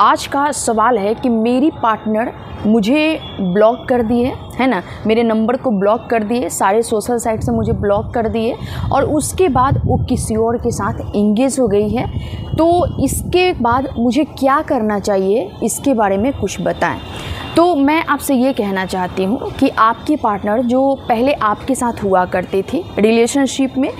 आज का सवाल है कि मेरी पार्टनर मुझे ब्लॉक कर दिए है ना, मेरे नंबर को ब्लॉक कर दिए, सारे सोशल साइट से मुझे ब्लॉक कर दिए और उसके बाद वो किसी और के साथ एंगेज हो गई है। तो इसके बाद मुझे क्या करना चाहिए, इसके बारे में कुछ बताएं। तो मैं आपसे ये कहना चाहती हूँ कि आपकी पार्टनर जो पहले आपके साथ हुआ करती थी रिलेशनशिप में,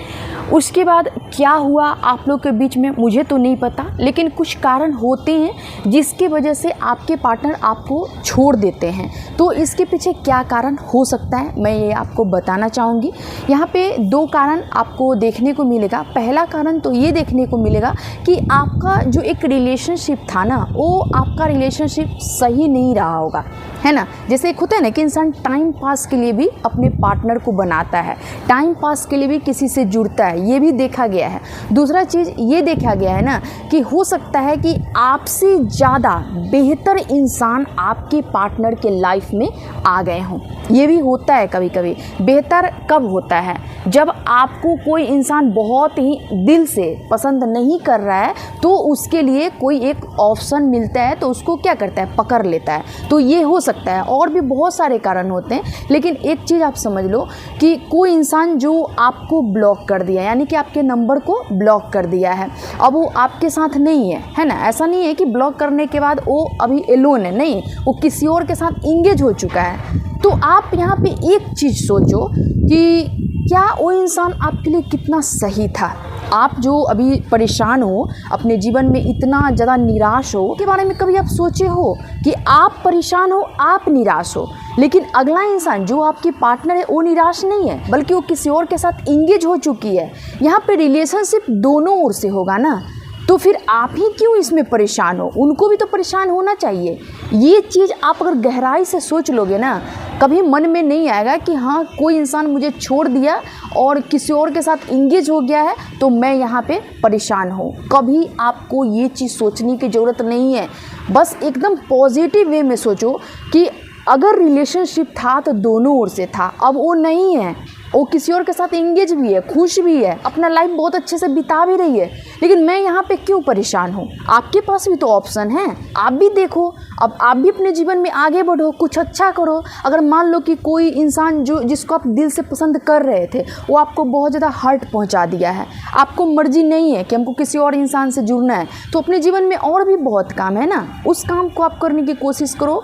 उसके बाद क्या हुआ आप लोग के बीच में मुझे तो नहीं पता, लेकिन कुछ कारण होते हैं जिसके वजह से आपके पार्टनर आपको छोड़ देते हैं। तो इसके पीछे क्या कारण हो सकता है मैं ये आपको बताना चाहूँगी। यहाँ पे दो कारण आपको देखने को मिलेगा। पहला कारण तो ये देखने को मिलेगा कि आपका जो एक रिलेशनशिप था ना, वो आपका रिलेशनशिप सही नहीं रहा होगा, है ना। जैसे एक होता है ना कि इंसान टाइम पास के लिए भी अपने पार्टनर को बनाता है, टाइम पास के लिए भी किसी से जुड़ता है, ये भी देखा गया है। दूसरा चीज़ ये देखा गया है ना कि हो सकता है कि आपसे ज़्यादा बेहतर इंसान आपके पार्टनर के लाइफ में आ गए हों। ये भी होता है कभी कभी। बेहतर कब होता है? जब आपको कोई इंसान बहुत ही दिल से पसंद नहीं कर रहा है तो उसके लिए कोई एक ऑप्शन मिलता है तो उसको क्या करता है, पकड़ लेता है। तो ये हो सकता है। और भी बहुत सारे कारण होते हैं, लेकिन एक चीज़ आप समझ लो कि कोई इंसान जो आपको ब्लॉक कर दिया, यानी कि आपके नंबर को ब्लॉक कर दिया है, अब वो आपके साथ नहीं है ना। ऐसा नहीं है कि ब्लॉक करने के बाद वो अभी एलोन है, नहीं, वो किसी और के साथ इंगेज हो चुका है। तो आप यहाँ पे एक चीज़ सोचो कि क्या वो इंसान आपके लिए कितना सही था। आप जो अभी परेशान हो, अपने जीवन में इतना ज़्यादा निराश हो, के बारे में कभी आप सोचे हो कि आप परेशान हो, आप निराश हो, लेकिन अगला इंसान जो आपकी पार्टनर है वो निराश नहीं है, बल्कि वो किसी और के साथ इंगेज हो चुकी है। यहाँ पे रिलेशनशिप दोनों ओर से होगा ना, तो फिर आप ही क्यों इसमें परेशान हो? उनको भी तो परेशान होना चाहिए। ये चीज़ आप अगर गहराई से सोच लोगे ना, कभी मन में नहीं आएगा कि हाँ कोई इंसान मुझे छोड़ दिया और किसी और के साथ इंगेज हो गया है तो मैं यहाँ पे परेशान हूँ। कभी आपको ये चीज़ सोचने की ज़रूरत नहीं है। बस एकदम पॉजिटिव वे में सोचो कि अगर रिलेशनशिप था तो दोनों ओर से था, अब वो नहीं है, वो किसी और के साथ एंगेज भी है, खुश भी है, अपना लाइफ बहुत अच्छे से बिता भी रही है, लेकिन मैं यहाँ पे क्यों परेशान हूँ? आपके पास भी तो ऑप्शन है, आप भी देखो। अब आप भी अपने जीवन में आगे बढ़ो, कुछ अच्छा करो। अगर मान लो कि कोई इंसान जिसको आप दिल से पसंद कर रहे थे वो आपको बहुत ज़्यादा हर्ट पहुँचा दिया है, आपको मर्जी नहीं है कि हमको किसी और इंसान से जुड़ना है, तो अपने जीवन में और भी बहुत काम है ना, उस काम को आप करने की कोशिश करो।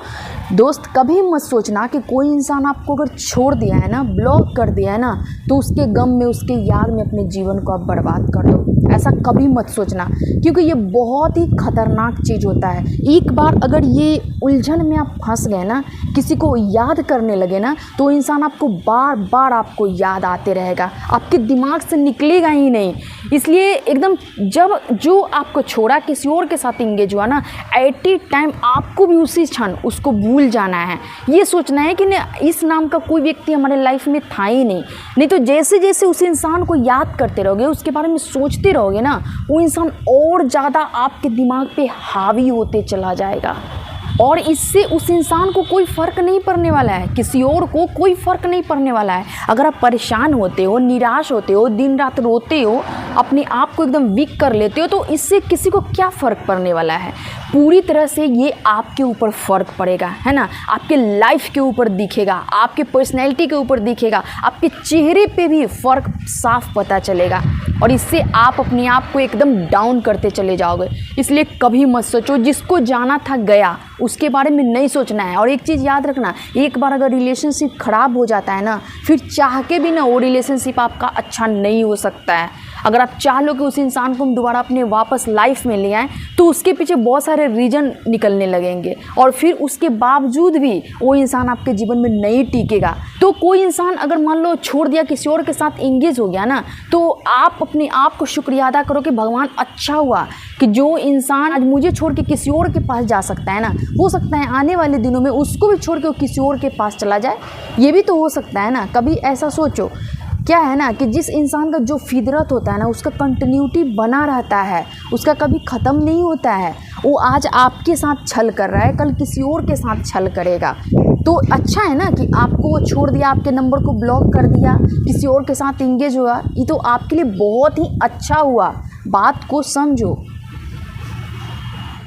दोस्त, कभी मत सोचना कि कोई इंसान आपको अगर छोड़ दिया है ना, ब्लॉक कर दिया है ना, तो उसके गम में, उसके याद में अपने जीवन को आप बर्बाद कर दो। ऐसा कभी मत सोचना, क्योंकि ये बहुत ही खतरनाक चीज़ होता है। एक बार अगर ये उलझन में आप फंस गए ना, किसी को याद करने लगे ना, तो इंसान आपको बार बार आपको याद आते रहेगा, आपके दिमाग से निकलेगा ही नहीं। इसलिए एकदम जब जो आपको छोड़ा किसी और के साथ इंगेज हुआ ना, एट ए टाइम आपको भी उसी क्षण उसको भूल जाना है। ये सोचना है कि इस नाम का कोई व्यक्ति हमारे लाइफ में था ही नहीं तो जैसे जैसे उस इंसान को याद करते रहोगे, उसके बारे में सोचते रहोगे ना, वो इंसान और ज़्यादा आपके दिमाग पे हावी होते चला जाएगा और इससे उस इंसान को कोई फ़र्क नहीं पड़ने वाला है, किसी और को कोई फ़र्क नहीं पड़ने वाला है। अगर आप परेशान होते हो, निराश होते हो, दिन रात रोते हो, अपने आप को एकदम वीक कर लेते हो, तो इससे किसी को क्या फ़र्क पड़ने वाला है? पूरी तरह से ये आपके ऊपर फ़र्क पड़ेगा, है ना, आपके लाइफ के ऊपर दिखेगा, आपके पर्सनैलिटी के ऊपर दिखेगा, आपके चेहरे पे भी फ़र्क साफ पता चलेगा और इससे आप अपने आप को एकदम डाउन करते चले जाओगे। इसलिए कभी मत सोचो, जिसको जाना था गया, उसके बारे में नहीं सोचना है। और एक चीज़ याद रखना, एक बार अगर रिलेशनशिप ख़राब हो जाता है ना, फिर चाह के भी ना वो रिलेशनशिप आपका अच्छा नहीं हो सकता है। अगर आप चाह लो कि उस इंसान को हम दोबारा अपने वापस लाइफ में ले आएँ, तो उसके पीछे बहुत सारे रीज़न निकलने लगेंगे और फिर उसके बावजूद भी वो इंसान आपके जीवन में नहीं टिकेगा। तो कोई इंसान अगर मान लो छोड़ दिया, किसी और के साथ इंगेज हो गया ना, तो आप अपने आप को शुक्रिया अदा करो कि भगवान अच्छा हुआ कि जो इंसान आज मुझे छोड़ के किसी और के पास जा सकता है ना, हो सकता है आने वाले दिनों में उसको भी छोड़ के वो किसी और के पास चला जाए। ये भी तो हो सकता है ना। कभी ऐसा सोचो, क्या है ना कि जिस इंसान का जो फितरत होता है ना, उसका कंटिन्यूटी बना रहता है, उसका कभी ख़त्म नहीं होता है। वो आज आपके साथ छल कर रहा है, कल किसी और के साथ छल करेगा। तो अच्छा है ना कि आपको छोड़ दिया, आपके नंबर को ब्लॉक कर दिया, किसी और के साथ इंगेज हुआ, ये तो आपके लिए बहुत ही अच्छा हुआ। बात को समझो।